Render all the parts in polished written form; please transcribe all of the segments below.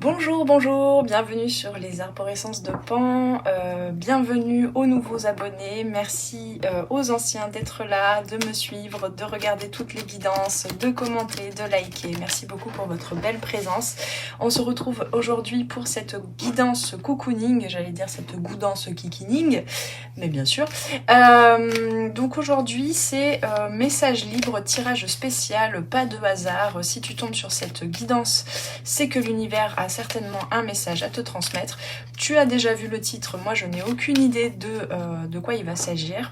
Bonjour, bonjour, bienvenue sur les arborescences de Pan, bienvenue aux nouveaux abonnés, merci aux anciens d'être là, de me suivre, de regarder toutes les guidances, de commenter, de liker, merci beaucoup pour votre belle présence. On se retrouve aujourd'hui pour cette guidance cocooning, j'allais dire cette goudance kikining, mais bien sûr. Donc aujourd'hui c'est message libre, tirage spécial, pas de hasard. Si tu tombes sur cette guidance, c'est que l'univers a certainement un message à te transmettre. Tu as déjà vu le titre, moi je n'ai aucune idée de quoi il va s'agir.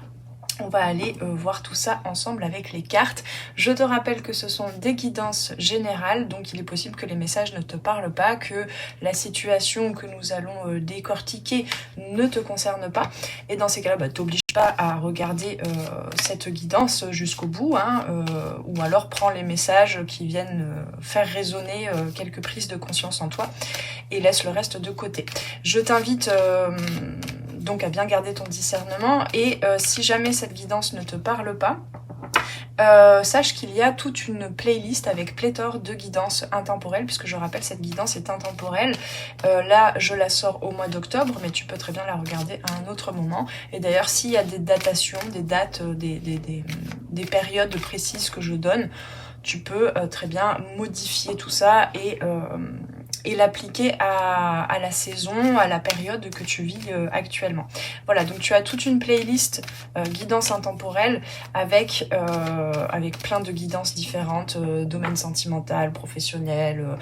On va aller voir tout ça ensemble avec les cartes. Je te rappelle que ce sont des guidances générales, donc il est possible que les messages ne te parlent pas, que la situation que nous allons décortiquer ne te concerne pas. Et dans ces cas-là, t'oblige pas à regarder cette guidance jusqu'au bout, ou alors prends les messages qui viennent faire résonner quelques prises de conscience en toi et laisse le reste de côté. Je t'invite donc à bien garder ton discernement et si jamais cette guidance ne te parle pas, sache qu'il y a toute une playlist avec pléthore de guidances intemporelles, puisque je rappelle cette guidance est intemporelle. Là je la sors au mois d'octobre, mais tu peux très bien la regarder à un autre moment. Et d'ailleurs s'il y a des datations, des dates, des périodes précises que je donne, tu peux très bien modifier tout ça et l'appliquer à la saison, à la période que tu vis actuellement. Voilà, donc tu as toute une playlist guidance intemporelle avec plein de guidances différentes, domaine sentimental, professionnel,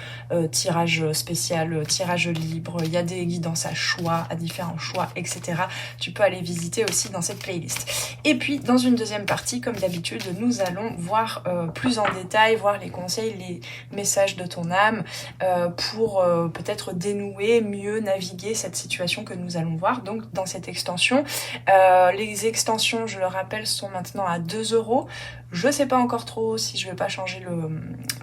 tirage spécial, tirage libre, il y a des guidances à choix, à différents choix, etc. Tu peux aller visiter aussi dans cette playlist. Et puis, dans une deuxième partie, comme d'habitude, nous allons voir plus en détail, voir les conseils, les messages de ton âme pour peut-être dénouer, mieux naviguer cette situation que nous allons voir. Donc, dans cette extension, les extensions, je le rappelle, sont maintenant à 2 €. Je sais pas encore trop si je vais pas changer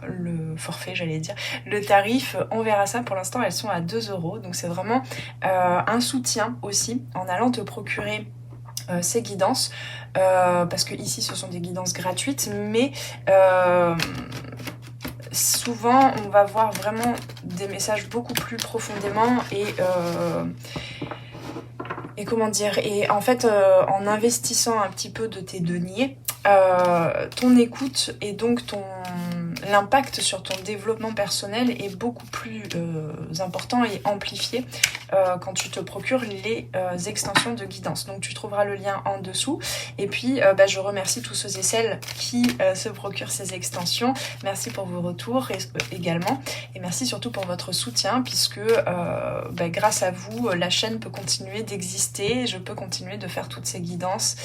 le forfait, j'allais dire, le tarif, on verra ça. Pour l'instant, elles sont à 2 €. Donc, c'est vraiment un soutien aussi en allant te procurer ces guidances, parce que ici ce sont des guidances gratuites, mais souvent on va voir vraiment des messages beaucoup plus profondément et comment dire, et en fait en investissant un petit peu de tes deniers, ton écoute et donc l'impact sur ton développement personnel est beaucoup plus important et amplifié quand tu te procures les extensions de guidance. Donc tu trouveras le lien en dessous. Et puis je remercie tous ceux et celles qui se procurent ces extensions. Merci pour vos retours également. Et merci surtout pour votre soutien, puisque grâce à vous, la chaîne peut continuer d'exister. Je peux continuer de faire toutes ces guidances.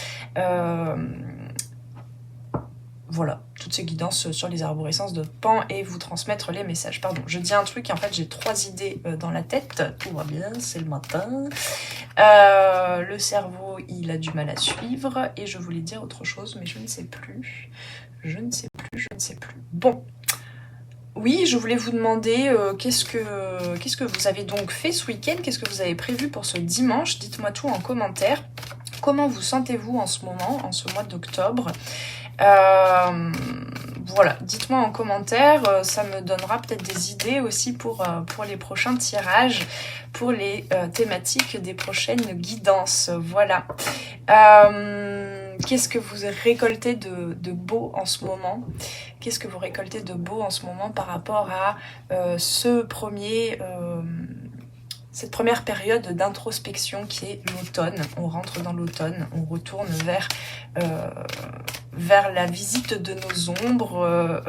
Voilà, toutes ces guidances sur les arborescences de Pan et vous transmettre les messages. Pardon, je dis un truc et en fait j'ai 3 idées dans la tête. Tout va bien, c'est le matin. Le cerveau, il a du mal à suivre et je voulais dire autre chose, mais je ne sais plus. Je ne sais plus. Bon. Oui, je voulais vous demander qu'est-ce que vous avez donc fait ce week-end? Qu'est-ce que vous avez prévu pour ce dimanche? Dites-moi tout en commentaire. Comment vous sentez-vous en ce moment, en ce mois d'octobre? Voilà, dites-moi en commentaire, ça me donnera peut-être des idées aussi pour les prochains tirages, pour les thématiques des prochaines guidances. Voilà. Qu'est-ce que vous récoltez de beau en ce moment? Qu'est-ce que vous récoltez de beau en ce moment par rapport à cette première période d'introspection qui est l'automne? On rentre dans l'automne, on retourne vers la visite de nos ombres,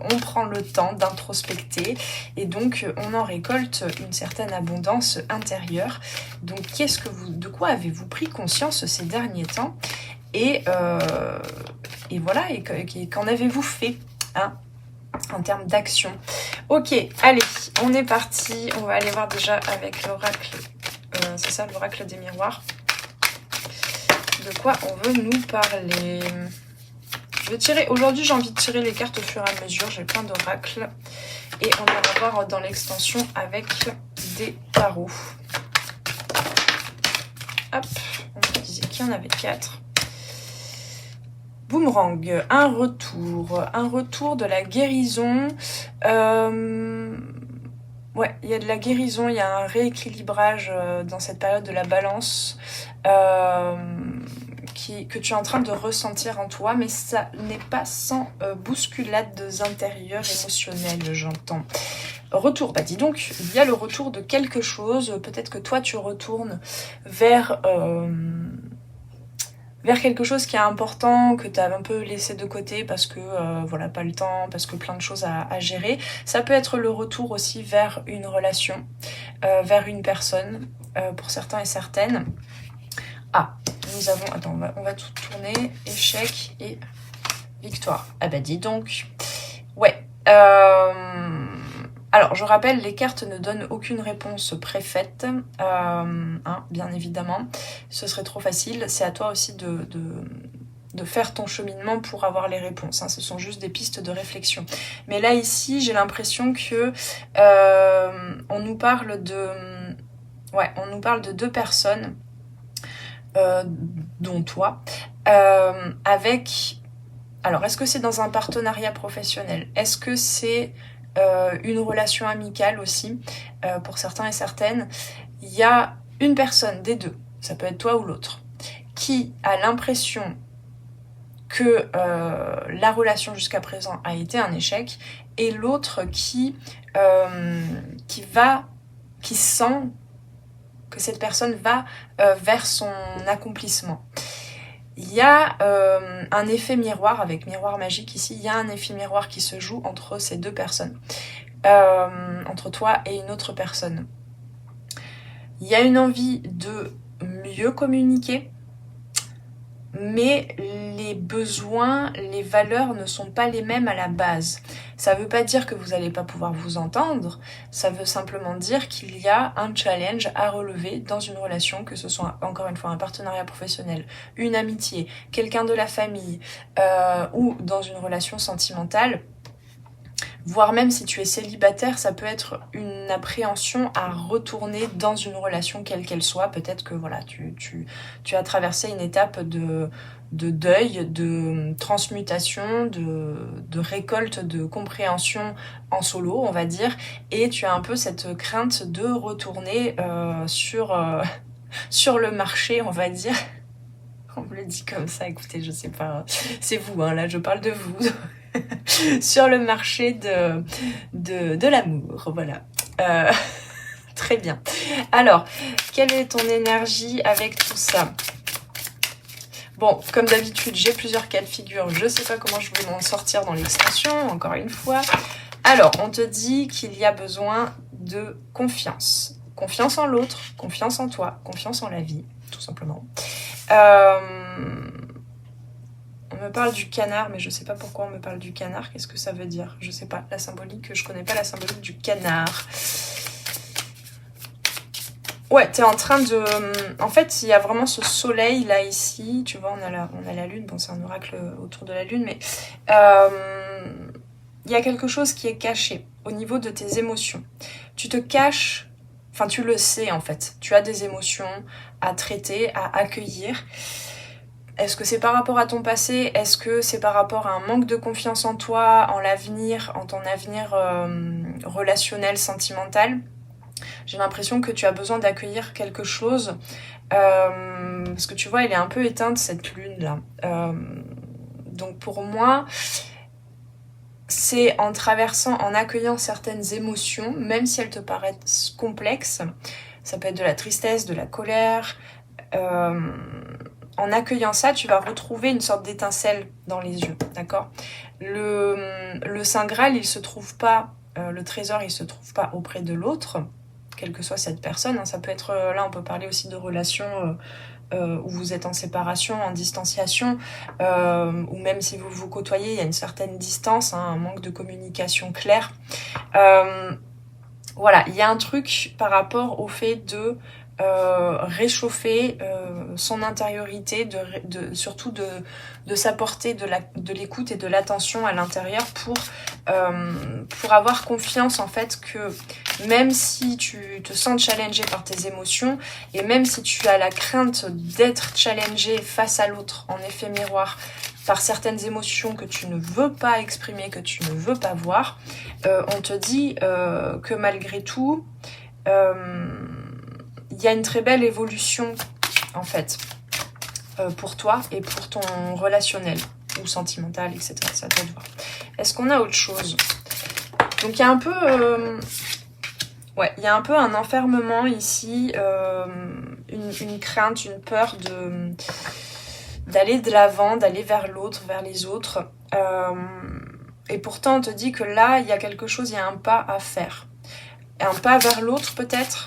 on prend le temps d'introspecter et donc on en récolte une certaine abondance intérieure. Donc de quoi avez-vous pris conscience ces derniers temps? Et voilà, et qu'en avez-vous fait, hein, en termes d'action? Ok, allez, on est parti. On va aller voir déjà avec l'oracle, c'est ça, l'oracle des miroirs. De quoi on veut nous parler? Aujourd'hui j'ai envie de tirer les cartes au fur et à mesure, j'ai plein d'oracles. Et on va voir dans l'extension avec des tarots. Hop, on me disait qu'il y en avait 4. Boomerang, un retour de la guérison. Ouais, il y a de la guérison, il y a un rééquilibrage dans cette période de la balance que tu es en train de ressentir en toi, mais ça n'est pas sans bousculades intérieures émotionnelles, j'entends. Retour, bah dis donc, il y a le retour de quelque chose, peut-être que toi tu retournes vers quelque chose qui est important, que tu as un peu laissé de côté parce que voilà, pas le temps, parce que plein de choses à gérer. Ça peut être le retour aussi vers une relation, vers une personne, pour certains et certaines. Ah, nous avons... Attends, on va tout tourner. Échec et victoire. Ah bah dis donc. Ouais. Alors, je rappelle, les cartes ne donnent aucune réponse préfaite, bien évidemment. Ce serait trop facile. C'est à toi aussi de faire ton cheminement pour avoir les réponses. Ce sont juste des pistes de réflexion. Mais là, ici, j'ai l'impression que on nous parle de... Ouais, on nous parle de deux personnes, dont toi, avec... Alors, est-ce que c'est dans un partenariat professionnel? Est-ce que c'est une relation amicale aussi, pour certains et certaines? Il y a une personne des deux, ça peut être toi ou l'autre, qui a l'impression que la relation jusqu'à présent a été un échec, et l'autre qui sent que cette personne va vers son accomplissement. Il y a un effet miroir, avec miroir magique ici, il y a un effet miroir qui se joue entre ces deux personnes, entre toi et une autre personne. Il y a une envie de mieux communiquer, mais les besoins, les valeurs ne sont pas les mêmes à la base. Ça ne veut pas dire que vous n'allez pas pouvoir vous entendre, ça veut simplement dire qu'il y a un challenge à relever dans une relation, que ce soit encore une fois un partenariat professionnel, une amitié, quelqu'un de la famille, ou dans une relation sentimentale. Voire même si tu es célibataire, ça peut être une appréhension à retourner dans une relation quelle qu'elle soit. Peut-être que voilà, tu as traversé une étape de deuil, de transmutation, de récolte, de compréhension en solo, on va dire. Et tu as un peu cette crainte de retourner sur le marché, on va dire. On me le dit comme ça, écoutez, je sais pas. C'est vous, là je parle de vous. Sur le marché de l'amour, voilà. Très bien. Alors, quelle est ton énergie avec tout ça? Bon, comme d'habitude, j'ai plusieurs cas de figure. Je sais pas comment je vais m'en sortir dans l'extension, encore une fois. Alors, on te dit qu'il y a besoin de confiance. Confiance en l'autre, confiance en toi, confiance en la vie, tout simplement. On me parle du canard, mais je sais pas pourquoi on me parle du canard. Qu'est-ce que ça veut dire? Je sais pas. La symbolique, je connais pas la symbolique du canard. Ouais, t'es en train de... En fait, il y a vraiment ce soleil là, ici. Tu vois, on a la lune. Bon, c'est un oracle autour de la lune, mais... Il y a quelque chose qui est caché au niveau de tes émotions. Tu te caches... Enfin, tu le sais, en fait. Tu as des émotions à traiter, à accueillir. Est-ce que c'est par rapport à ton passé? Est-ce que c'est par rapport à un manque de confiance en toi, en l'avenir, en ton avenir relationnel, sentimental? J'ai l'impression que tu as besoin d'accueillir quelque chose. Parce que tu vois, elle est un peu éteinte, cette lune-là. Donc pour moi, c'est en traversant, en accueillant certaines émotions, même si elles te paraissent complexes. Ça peut être de la tristesse, de la colère... En accueillant ça, tu vas retrouver une sorte d'étincelle dans les yeux, d'accord? Le Saint Graal, il se trouve pas, le trésor, il se trouve pas auprès de l'autre, quelle que soit cette personne. Ça peut être, là, on peut parler aussi de relations où vous êtes en séparation, en distanciation, ou même si vous vous côtoyez, il y a une certaine distance, un manque de communication claire. Voilà, il y a un truc par rapport au fait de réchauffer son intériorité, surtout de s'apporter de l'écoute et de l'attention à l'intérieur pour avoir confiance en fait que même si tu te sens challengé par tes émotions et même si tu as la crainte d'être challengé face à l'autre en effet miroir par certaines émotions que tu ne veux pas exprimer, que tu ne veux pas voir, on te dit que malgré tout, il y a une très belle évolution en fait pour toi et pour ton relationnel ou sentimental, etc. Ça doit te voir. Est-ce qu'on a autre chose? Donc il y a un peu... ouais, il y a un peu un enfermement ici, une crainte, une peur d'aller de l'avant, d'aller vers l'autre, vers les autres. Et pourtant, on te dit que là, il y a quelque chose, il y a un pas à faire. Un pas vers l'autre peut-être,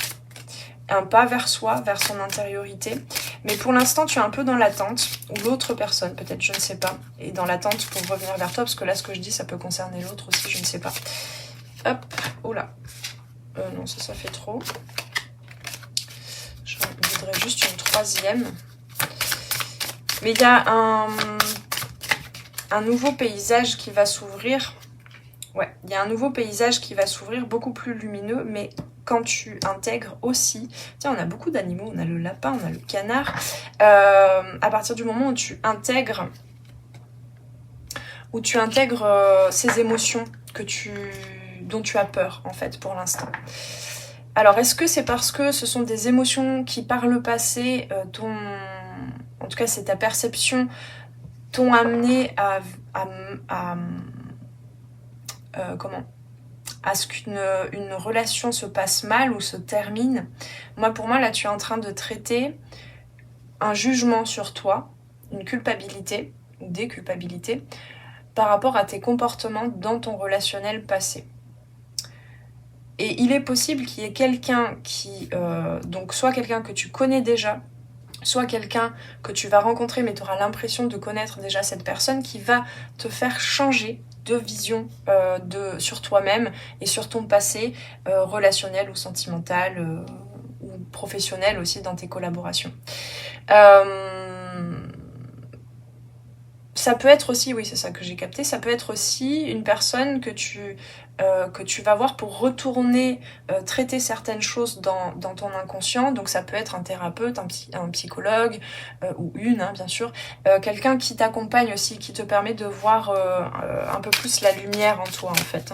un pas vers soi, vers son intériorité. Mais pour l'instant, tu es un peu dans l'attente, ou l'autre personne peut-être, je ne sais pas, est dans l'attente pour revenir vers toi, parce que là, ce que je dis, ça peut concerner l'autre aussi, je ne sais pas. Hop, oula. Non, ça fait trop. Je voudrais juste une troisième. Mais il y a un nouveau paysage qui va s'ouvrir. Ouais, il y a un nouveau paysage qui va s'ouvrir, beaucoup plus lumineux, mais quand tu intègres aussi... Tiens, on a beaucoup d'animaux, on a le lapin, on a le canard. À partir du moment où tu intègres ces émotions dont tu as peur, en fait, pour l'instant. Alors, est-ce que c'est parce que ce sont des émotions qui, par le passé, en tout cas, c'est ta perception, t'ont amené à ce qu'une relation se passe mal ou se termine? Pour moi, là, tu es en train de traiter un jugement sur toi, une culpabilité ou des culpabilités par rapport à tes comportements dans ton relationnel passé. Et il est possible qu'il y ait quelqu'un qui... donc soit quelqu'un que tu connais déjà, soit quelqu'un que tu vas rencontrer mais tu auras l'impression de connaître déjà cette personne qui va te faire changer de vision sur toi-même et sur ton passé relationnel ou sentimental ou professionnel aussi dans tes collaborations. Ça peut être aussi, oui c'est ça que j'ai capté, ça peut être aussi une personne que tu vas voir pour retourner traiter certaines choses dans ton inconscient. Donc ça peut être un thérapeute, un psychologue ou bien sûr, quelqu'un qui t'accompagne aussi, qui te permet de voir un peu plus la lumière en toi en fait.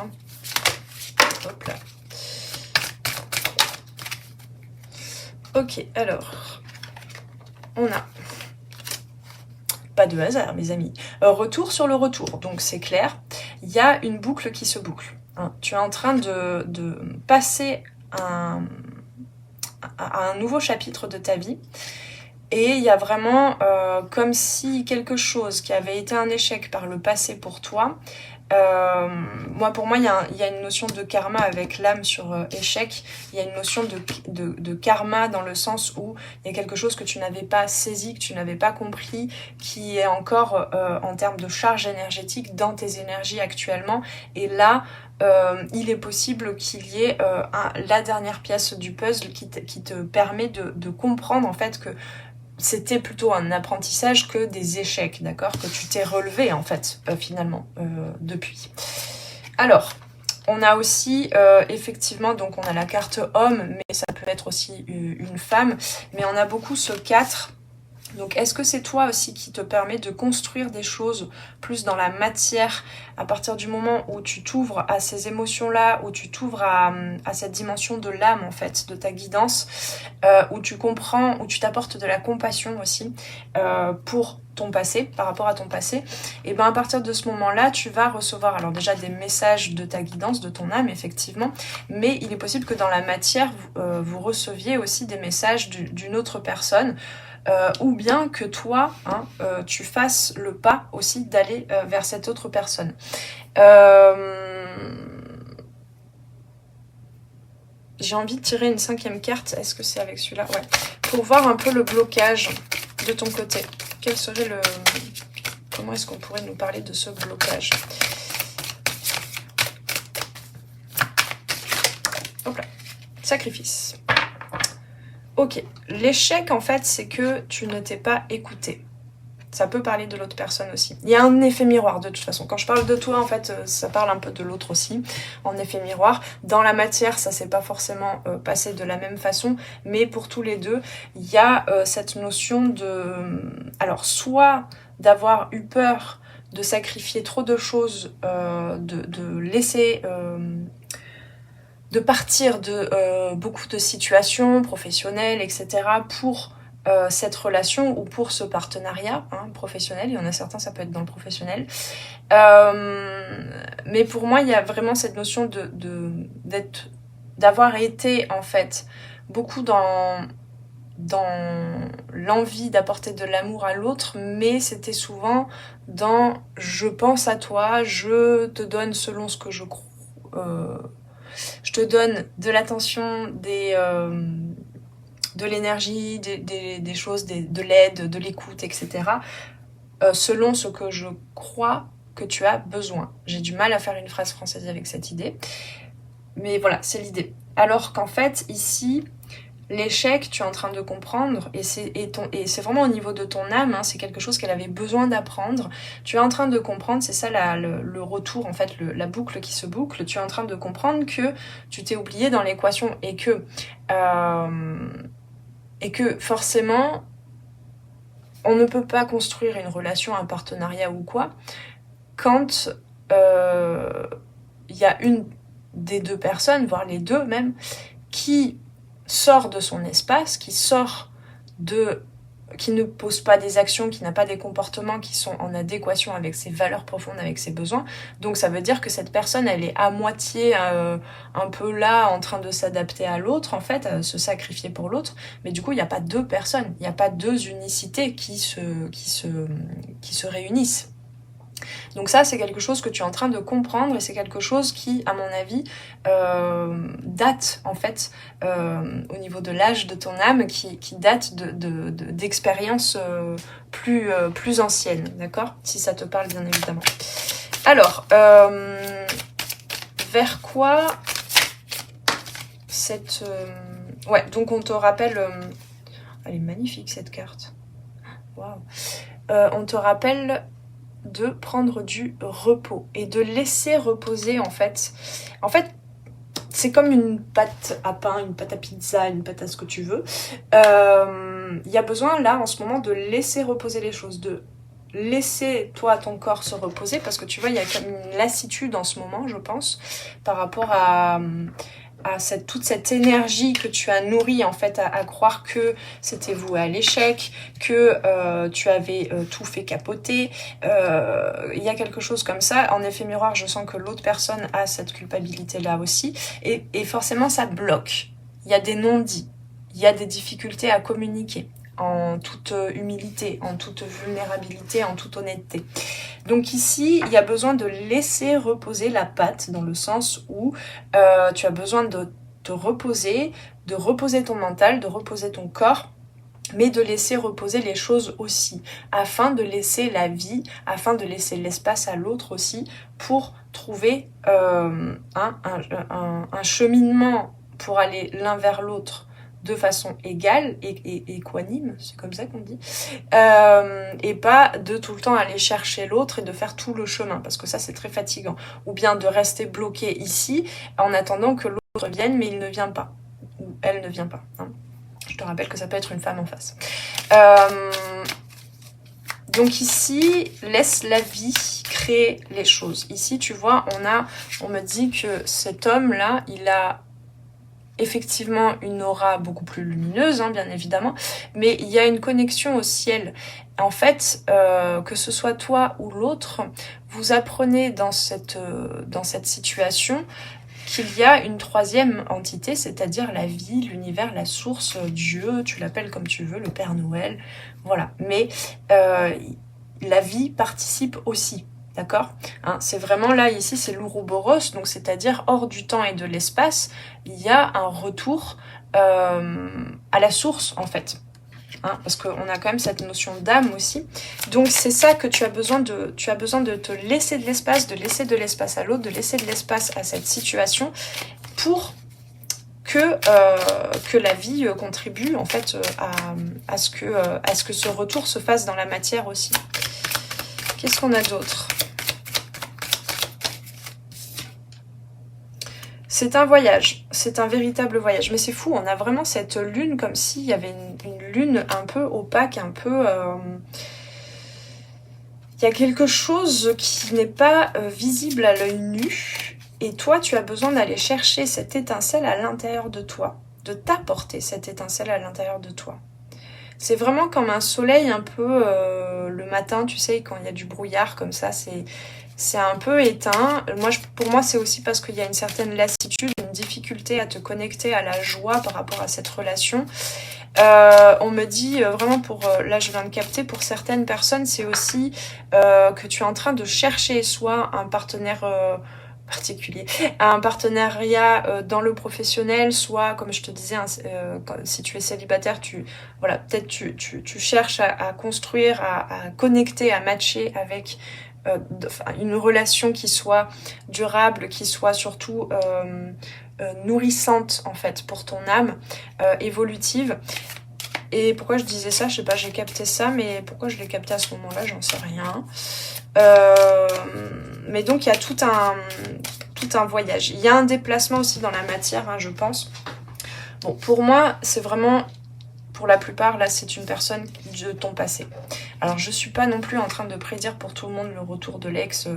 Hop là. Ok, alors on a pas de hasard mes amis. Retour sur le retour, donc c'est clair, il y a une boucle qui se boucle. Tu es en train de passer à un nouveau chapitre de ta vie et il y a vraiment comme si quelque chose qui avait été un échec par le passé pour toi, pour moi il y a une notion de karma avec l'âme sur échec. Il y a une notion de karma dans le sens où il y a quelque chose que tu n'avais pas saisi, que tu n'avais pas compris, qui est encore en termes de charge énergétique dans tes énergies actuellement. Et là il est possible qu'il y ait la dernière pièce du puzzle qui te permet de comprendre en fait que c'était plutôt un apprentissage que des échecs, d'accord? Que tu t'es relevé en fait finalement depuis. Alors, on a aussi effectivement, donc on a la carte homme, mais ça peut être aussi une femme, mais on a beaucoup ce 4. Donc est-ce que c'est toi aussi qui te permet de construire des choses plus dans la matière à partir du moment où tu t'ouvres à ces émotions-là, où tu t'ouvres à cette dimension de l'âme en fait, de ta guidance, où tu comprends, où tu t'apportes de la compassion aussi pour ton passé, par rapport à ton passé, et bien à partir de ce moment-là, tu vas recevoir alors déjà des messages de ta guidance, de ton âme effectivement, mais il est possible que dans la matière, vous receviez aussi des messages d'une autre personne, ou bien que toi, tu fasses le pas aussi d'aller vers cette autre personne. J'ai envie de tirer une 5e carte. Est-ce que c'est avec celui-là? Ouais. Pour voir un peu le blocage de ton côté. Quel serait le... Comment est-ce qu'on pourrait nous parler de ce blocage? Hop là. Sacrifice. Ok, l'échec en fait c'est que tu ne t'es pas écouté. Ça peut parler de l'autre personne aussi. Il y a un effet miroir de toute façon. Quand je parle de toi en fait ça parle un peu de l'autre aussi, en effet miroir. Dans la matière ça s'est pas forcément passé de la même façon, mais pour tous les deux il y a cette notion de... Alors soit d'avoir eu peur de sacrifier trop de choses, de laisser... de partir de beaucoup de situations professionnelles, etc. pour cette relation ou pour ce partenariat professionnel. Il y en a certains, ça peut être dans le professionnel. Mais pour moi, il y a vraiment cette notion d'avoir été, en fait, beaucoup dans l'envie d'apporter de l'amour à l'autre, mais c'était souvent dans « je pense à toi, je te donne selon ce que je crois, je te donne de l'attention, de l'énergie, des choses, de l'aide, de l'écoute, etc. Selon ce que je crois que tu as besoin. » J'ai du mal à faire une phrase française avec cette idée, mais voilà, c'est l'idée. Alors qu'en fait, ici, l'échec, tu es en train de comprendre, et c'est vraiment au niveau de ton âme, c'est quelque chose qu'elle avait besoin d'apprendre. Tu es en train de comprendre, c'est ça le retour, en fait, la boucle qui se boucle. Tu es en train de comprendre que tu t'es oublié dans l'équation et que forcément, on ne peut pas construire une relation, un partenariat ou quoi, quand y a une des deux personnes, voire les deux même, qui sort de son espace, qui ne pose pas des actions, qui n'a pas des comportements qui sont en adéquation avec ses valeurs profondes, avec ses besoins. Donc ça veut dire que cette personne, elle est à moitié un peu là, en train de s'adapter à l'autre, en fait, à se sacrifier pour l'autre. Mais du coup, il n'y a pas deux personnes, il n'y a pas deux unicités qui se réunissent. Donc ça, c'est quelque chose que tu es en train de comprendre et c'est quelque chose qui, à mon avis, date, en fait, au niveau de l'âge de ton âme, qui date d'expériences plus anciennes, d'accord? Si ça te parle, bien évidemment. Alors, vers quoi cette... Ouais, donc on te rappelle... Elle est magnifique, cette carte. Waouh. On te rappelle... de prendre du repos et de laisser reposer en fait. En fait, c'est comme une pâte à pain, une pâte à pizza, une pâte à ce que tu veux. Il y a besoin là en ce moment de laisser reposer les choses, de laisser toi ton corps se reposer parce que tu vois il y a comme une lassitude en ce moment je pense par rapport à toute cette énergie que tu as nourrie en fait à croire que c'était voué à l'échec, que tu avais tout fait capoter. Il y a quelque chose comme ça. En effet miroir, je sens que l'autre personne a cette culpabilité-là aussi. Et forcément, ça bloque. Il y a des non-dits. Il y a des difficultés à communiquer en toute humilité, en toute vulnérabilité, en toute honnêteté. Donc ici, il y a besoin de laisser reposer la pâte dans le sens où tu as besoin de te reposer, de reposer ton mental, de reposer ton corps, mais de laisser reposer les choses aussi, afin de laisser la vie, afin de laisser l'espace à l'autre aussi, pour trouver un cheminement pour aller l'un vers l'autre de façon égale et équanime, c'est comme ça qu'on dit, et pas de tout le temps aller chercher l'autre et de faire tout le chemin, parce que ça c'est très fatigant, ou bien de rester bloqué ici en attendant que l'autre vienne, mais il ne vient pas, ou elle ne vient pas, hein. Je te rappelle que ça peut être une femme en face. Donc ici, laisse la vie créer les choses. Ici, tu vois, on me dit que cet homme-là, il a effectivement une aura beaucoup plus lumineuse, hein, bien évidemment, mais il y a une connexion au ciel. En fait, que ce soit toi ou l'autre, vous apprenez dans cette situation qu'il y a une troisième entité, c'est-à-dire la vie, l'univers, la source, Dieu, tu l'appelles comme tu veux, le Père Noël, voilà. Mais la vie participe aussi. D'accord, hein, c'est vraiment là, ici, c'est l'Ouroboros, donc c'est-à-dire hors du temps et de l'espace, il y a un retour à la source, en fait. Hein, parce qu'on a quand même cette notion d'âme aussi. Donc c'est ça que tu as besoin de te laisser de l'espace, de laisser de l'espace à l'autre, de laisser de l'espace à cette situation pour que la vie contribue, en fait, à ce que ce retour se fasse dans la matière aussi. Qu'est-ce qu'on a d'autre ? C'est un voyage, c'est un véritable voyage. Mais c'est fou, on a vraiment cette lune comme s'il y avait une lune un peu opaque, un peu... il y a quelque chose qui n'est pas visible à l'œil nu. Et toi, tu as besoin d'aller chercher cette étincelle à l'intérieur de toi. De t'apporter cette étincelle à l'intérieur de toi. C'est vraiment comme un soleil un peu le matin, tu sais, quand il y a du brouillard comme ça, c'est un peu éteint. Pour moi, c'est aussi parce qu'il y a une certaine lassitude, une difficulté à te connecter à la joie par rapport à cette relation. On me dit vraiment là je viens de capter, pour certaines personnes, c'est aussi que tu es en train de chercher soit un partenaire particulier, un partenariat dans le professionnel, soit comme je te disais, si tu es célibataire, peut-être tu cherches à construire, à connecter, à matcher avec une relation qui soit durable, qui soit surtout nourrissante en fait pour ton âme, évolutive. Et pourquoi je disais ça, je sais pas, j'ai capté ça, mais pourquoi je l'ai capté à ce moment-là, j'en sais rien. Mais donc il y a tout un voyage. Il y a un déplacement aussi dans la matière, hein, je pense. Bon, pour moi, c'est vraiment, pour la plupart, là, c'est une personne de ton passé. Alors, je suis pas non plus en train de prédire pour tout le monde le retour de l'ex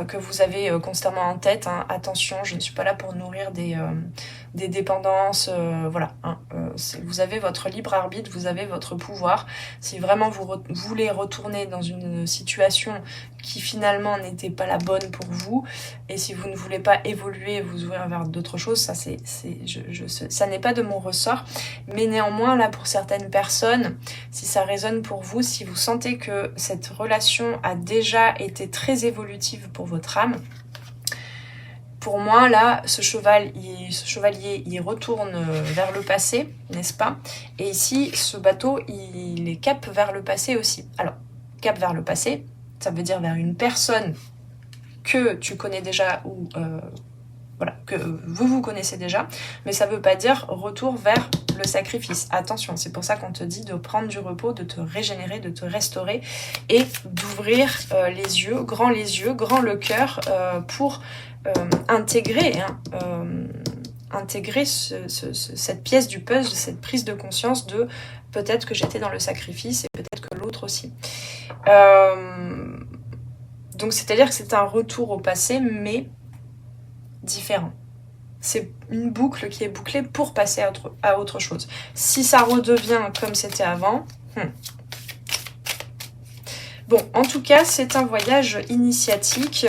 que vous avez constamment en tête, hein. Attention, je ne suis pas là pour nourrir des dépendances, voilà, hein. Vous avez votre libre arbitre, vous avez votre pouvoir. Si vraiment vous voulez retourner dans une situation qui finalement n'était pas la bonne pour vous, et si vous ne voulez pas évoluer, vous ouvrir vers d'autres choses, ça ça n'est pas de mon ressort. Mais néanmoins, là, pour certaines personnes, si ça résonne pour vous, si vous sentez que cette relation a déjà été très évolutive pour votre âme, pour moi, là, ce chevalier, il retourne vers le passé, n'est-ce pas? Et ici, ce bateau, il est cap vers le passé aussi. Alors, cap vers le passé, ça veut dire vers une personne que tu connais déjà ou voilà, que vous connaissez déjà, mais ça veut pas dire retour vers le sacrifice. Attention, c'est pour ça qu'on te dit de prendre du repos, de te régénérer, de te restaurer et d'ouvrir les yeux, grand le cœur pour intégrer cette pièce du puzzle, cette prise de conscience de peut-être que j'étais dans le sacrifice et peut-être que l'autre aussi. Donc c'est-à-dire que c'est un retour au passé, mais différent. C'est une boucle qui est bouclée pour passer à autre chose. Si ça redevient comme c'était avant, Bon, en tout cas, c'est un voyage initiatique.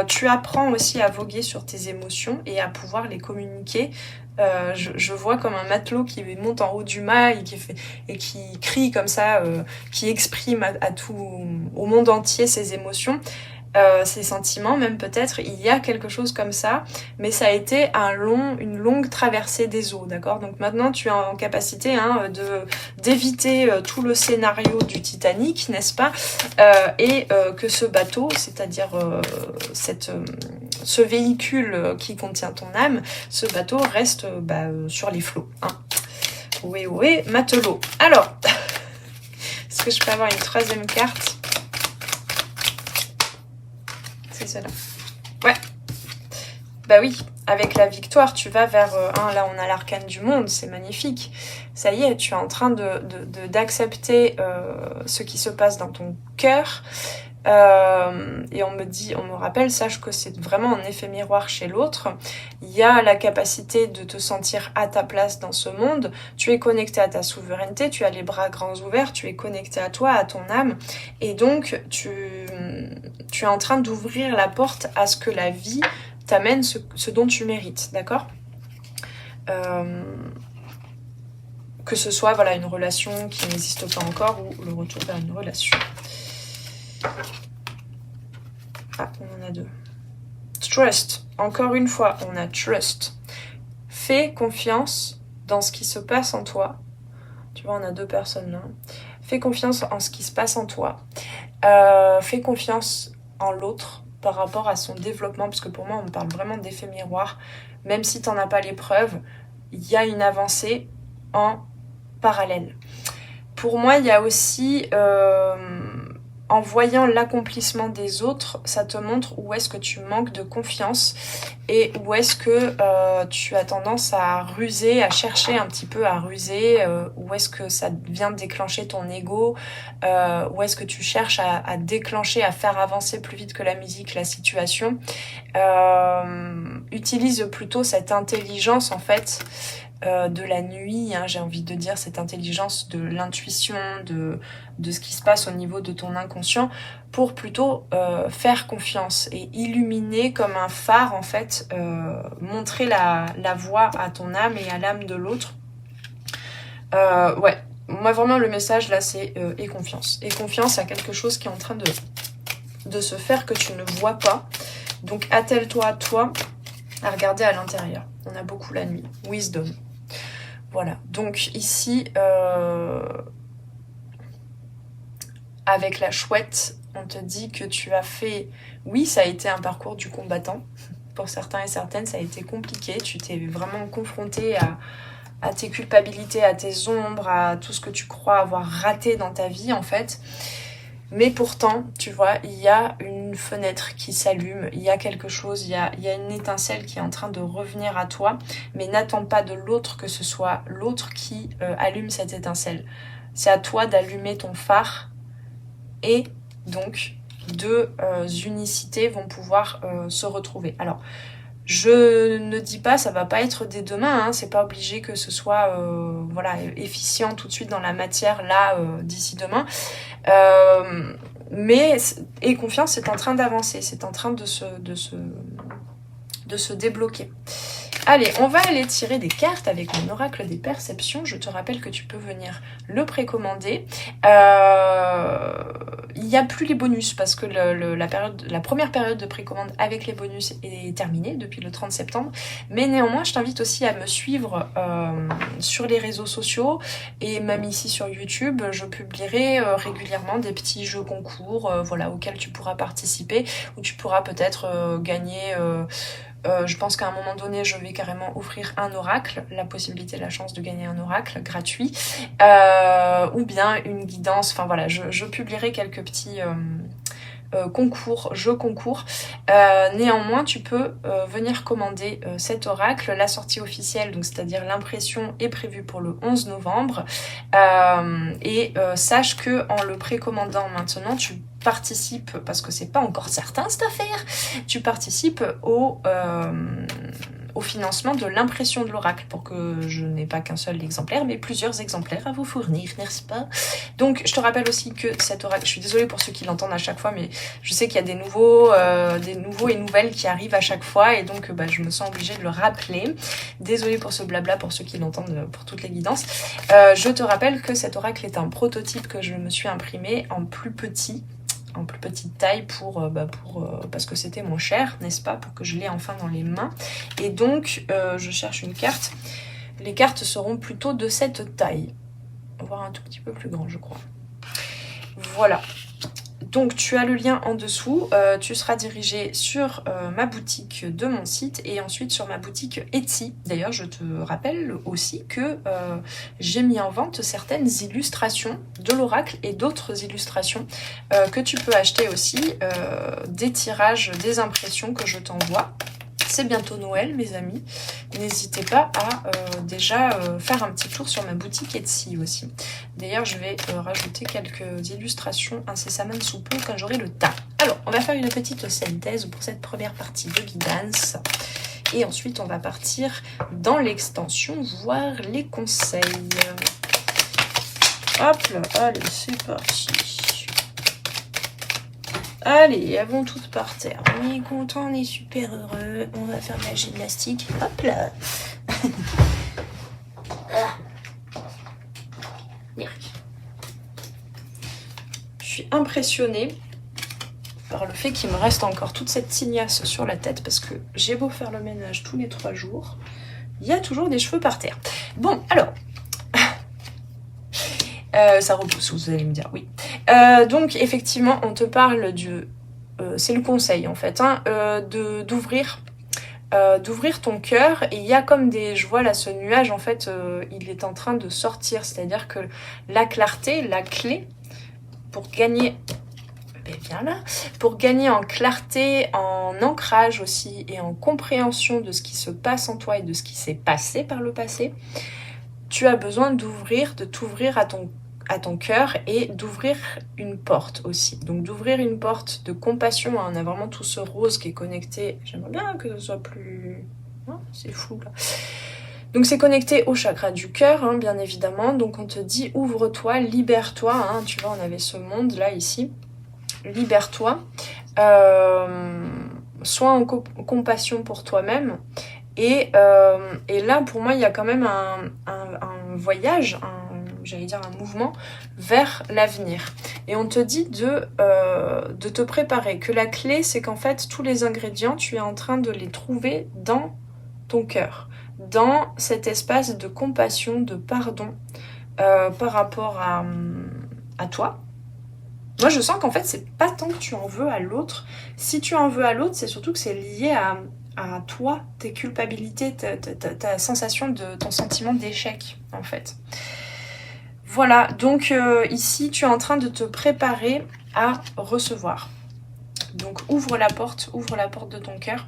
Tu apprends aussi à voguer sur tes émotions et à pouvoir les communiquer. Je vois comme un matelot qui monte en haut du mât et qui crie comme ça, qui exprime au monde entier ses émotions. Ses sentiments même peut-être, il y a quelque chose comme ça, mais ça a été une longue traversée des eaux, d'accord? Donc maintenant tu es en capacité d'éviter tout le scénario du Titanic, n'est-ce pas? Et que ce bateau, c'est-à-dire ce véhicule qui contient ton âme, ce bateau reste sur les flots, hein. Ohé, matelot. Alors, est-ce que je peux avoir une troisième carte? C'est celle-là. Ouais. Bah oui, avec la victoire, tu vas vers... là, on a l'arcane du monde, c'est magnifique. Ça y est, tu es en train d'accepter ce qui se passe dans ton cœur. Et on me rappelle, sache que c'est vraiment un effet miroir chez l'autre. Il y a la capacité de te sentir à ta place dans ce monde. Tu es connecté à ta souveraineté, tu as les bras grands ouverts, tu es connecté à toi, à ton âme. Et donc, tu es en train d'ouvrir la porte à ce que la vie t'amène ce dont tu mérites, d'accord? Que ce soit une relation qui n'existe pas encore ou le retour vers une relation. Ah, on en a deux. Trust. Encore une fois, on a trust. Fais confiance dans ce qui se passe en toi. Tu vois, on a deux personnes là. Fais confiance en ce qui se passe en toi. Fais confiance en l'autre par rapport à son développement, parce que pour moi, on parle vraiment d'effet miroir. Même si tu n'en as pas les preuves, il y a une avancée en parallèle. Pour moi, il y a aussi... en voyant l'accomplissement des autres, ça te montre où est-ce que tu manques de confiance et où est-ce que tu as tendance à ruser, à chercher un petit peu à ruser, où est-ce que ça vient déclencher ton ego, où est-ce que tu cherches à déclencher, à faire avancer plus vite que la musique, la situation. Utilise plutôt cette intelligence en fait de la nuit, hein, j'ai envie de dire, cette intelligence de l'intuition, de ce qui se passe au niveau de ton inconscient, pour plutôt faire confiance et illuminer comme un phare en fait, montrer la voie à ton âme et à l'âme de l'autre. Ouais, moi vraiment le message là c'est aie confiance. Aie confiance à quelque chose qui est en train de se faire que tu ne vois pas. Donc attelle-toi à toi à regarder à l'intérieur. On a beaucoup la nuit. Wisdom. Voilà, donc ici, avec la chouette, on te dit que tu as fait... Oui, ça a été un parcours du combattant. Pour certains et certaines, ça a été compliqué. Tu t'es vraiment confronté à tes culpabilités, à tes ombres, à tout ce que tu crois avoir raté dans ta vie, en fait. Mais pourtant, tu vois, il y a une fenêtre qui s'allume, il y a quelque chose, il y a une étincelle qui est en train de revenir à toi, mais n'attends pas de l'autre que ce soit l'autre qui allume cette étincelle. C'est à toi d'allumer ton phare et donc deux unicités vont pouvoir se retrouver. Alors, je ne dis pas, ça va pas être dès demain, hein, c'est pas obligé que ce soit voilà, efficient tout de suite dans la matière là d'ici demain. Mais aie confiance, c'est en train d'avancer, c'est en train de se débloquer. Allez, on va aller tirer des cartes avec mon oracle des perceptions. Je te rappelle que tu peux venir le précommander. Il n'y a plus les bonus parce que la première période de précommande avec les bonus est terminée depuis le 30 septembre. Mais néanmoins, je t'invite aussi à me suivre sur les réseaux sociaux et même ici sur YouTube. Je publierai régulièrement des petits jeux concours voilà, auxquels tu pourras participer, où tu pourras peut-être gagner... je pense qu'à un moment donné, je vais carrément offrir un oracle, la possibilité, la chance de gagner un oracle gratuit, ou bien une guidance. Enfin voilà, je publierai quelques petits jeux concours. Néanmoins, tu peux venir commander cet oracle. La sortie officielle, donc c'est-à-dire l'impression, est prévue pour le 11 novembre. Sache que en le précommandant maintenant, tu participes, parce que c'est pas encore certain cette affaire, tu participes au financement de l'impression de l'oracle, pour que je n'ai pas qu'un seul exemplaire, mais plusieurs exemplaires à vous fournir, n'est-ce pas? Donc, je te rappelle aussi que cet oracle, je suis désolée pour ceux qui l'entendent à chaque fois, mais je sais qu'il y a des nouveaux et nouvelles qui arrivent à chaque fois, et donc je me sens obligée de le rappeler. Désolée pour ce blabla, pour ceux qui l'entendent, pour toutes les guidances. Je te rappelle que cet oracle est un prototype que je me suis imprimé en plus petite taille parce que c'était moins cher, n'est-ce pas, pour que je l'ai enfin dans les mains. Et donc je cherche une carte. Les cartes seront plutôt de cette taille, voire un tout petit peu plus grand, je crois. Voilà. Donc tu as le lien en dessous, tu seras dirigé sur ma boutique de mon site et ensuite sur ma boutique Etsy. D'ailleurs, je te rappelle aussi que j'ai mis en vente certaines illustrations de l'oracle et d'autres illustrations que tu peux acheter aussi, des tirages, des impressions que je t'envoie. C'est bientôt Noël, mes amis. N'hésitez pas à déjà faire un petit tour sur ma boutique Etsy aussi. D'ailleurs, je vais rajouter quelques illustrations incessamment sous peu quand j'aurai le temps. Alors, on va faire une petite synthèse pour cette première partie de guidance. Et ensuite, on va partir dans l'extension, voir les conseils. Hop là, allez, c'est parti. Allez, elles vont toutes par terre. On est content, on est super heureux. On va faire de la gymnastique. Hop là. Je suis impressionnée par le fait qu'il me reste encore toute cette tignasse sur la tête parce que j'ai beau faire le ménage tous les 3 jours, il y a toujours des cheveux par terre. Bon, alors... ça repousse, vous allez me dire, oui. Donc, effectivement, on te parle du... c'est le conseil, en fait, hein, d'ouvrir ton cœur. Et il y a comme des... Je vois là, ce nuage, en fait, il est en train de sortir. C'est-à-dire que la clarté, la clé, pour gagner bien là, pour gagner en clarté, en ancrage aussi et en compréhension de ce qui se passe en toi et de ce qui s'est passé par le passé, tu as besoin de t'ouvrir à ton cœur et d'ouvrir une porte aussi. Donc d'ouvrir une porte de compassion. On a vraiment tout ce rose qui est connecté. J'aimerais bien que ce soit plus... Oh, c'est flou là. Donc c'est connecté au chakra du cœur, hein, bien évidemment. Donc on te dit ouvre-toi, libère-toi. Hein. Tu vois, on avait ce monde là ici. Libère-toi. Sois en compassion pour toi-même. Et là, pour moi, il y a quand même un voyage, j'allais dire un mouvement vers l'avenir. Et on te dit de te préparer. Que la clé, c'est qu'en fait, tous les ingrédients, tu es en train de les trouver dans ton cœur. Dans cet espace de compassion, de pardon par rapport à toi. Moi, je sens qu'en fait, c'est pas tant que tu en veux à l'autre. Si tu en veux à l'autre, c'est surtout que c'est lié à toi, tes culpabilités, ta sensation de ton sentiment d'échec, en fait. Voilà, donc ici, tu es en train de te préparer à recevoir. Donc, ouvre la porte de ton cœur.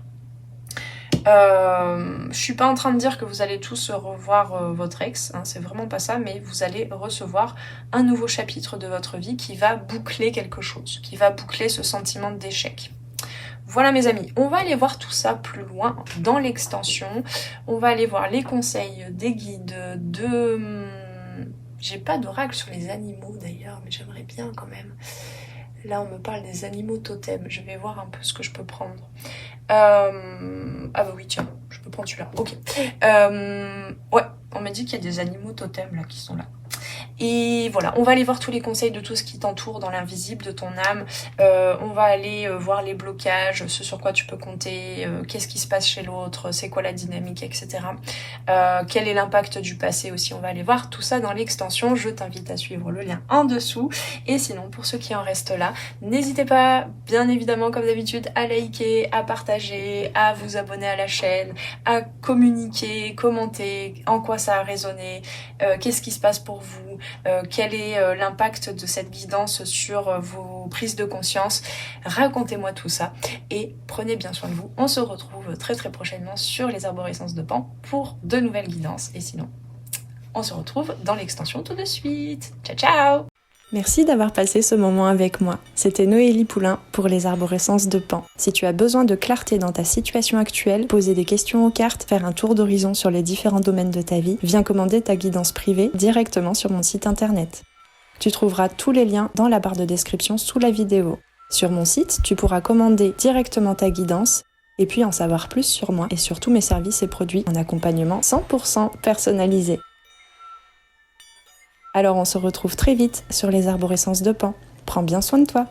Je suis pas en train de dire que vous allez tous revoir votre ex, hein, c'est vraiment pas ça, mais vous allez recevoir un nouveau chapitre de votre vie qui va boucler quelque chose, qui va boucler ce sentiment d'échec. Voilà mes amis, on va aller voir tout ça plus loin dans l'extension, on va aller voir les conseils des guides, j'ai pas d'oracle sur les animaux d'ailleurs, mais j'aimerais bien quand même. Là on me parle des animaux totems, je vais voir un peu ce que je peux prendre. Ah bah oui tiens, je peux prendre celui-là, ok. Ouais, on me dit qu'il y a des animaux totems là qui sont là. Et voilà, on va aller voir tous les conseils de tout ce qui t'entoure dans l'invisible de ton âme. On va aller voir les blocages, ce sur quoi tu peux compter, qu'est-ce qui se passe chez l'autre, c'est quoi la dynamique, etc. Quel est l'impact du passé aussi. On va aller voir tout ça dans l'extension. Je t'invite à suivre le lien en dessous. Et sinon, pour ceux qui en restent là, n'hésitez pas, bien évidemment, comme d'habitude, à liker, à partager, à vous abonner à la chaîne, à communiquer, commenter, en quoi ça a résonné, qu'est-ce qui se passe pour vous, quel est l'impact de cette guidance sur vos prises de conscience. Racontez-moi tout ça et prenez bien soin de vous. On se retrouve très très prochainement sur les arborescences de Pan pour de nouvelles guidances. Et sinon, on se retrouve dans l'extension tout de suite. Ciao ciao! Merci d'avoir passé ce moment avec moi. C'était Noélie Poulain pour les arborescences de Pan. Si tu as besoin de clarté dans ta situation actuelle, poser des questions aux cartes, faire un tour d'horizon sur les différents domaines de ta vie, viens commander ta guidance privée directement sur mon site internet. Tu trouveras tous les liens dans la barre de description sous la vidéo. Sur mon site, tu pourras commander directement ta guidance et puis en savoir plus sur moi et sur tous mes services et produits en accompagnement 100% personnalisé. Alors on se retrouve très vite sur les arborescences de Pan. Prends bien soin de toi.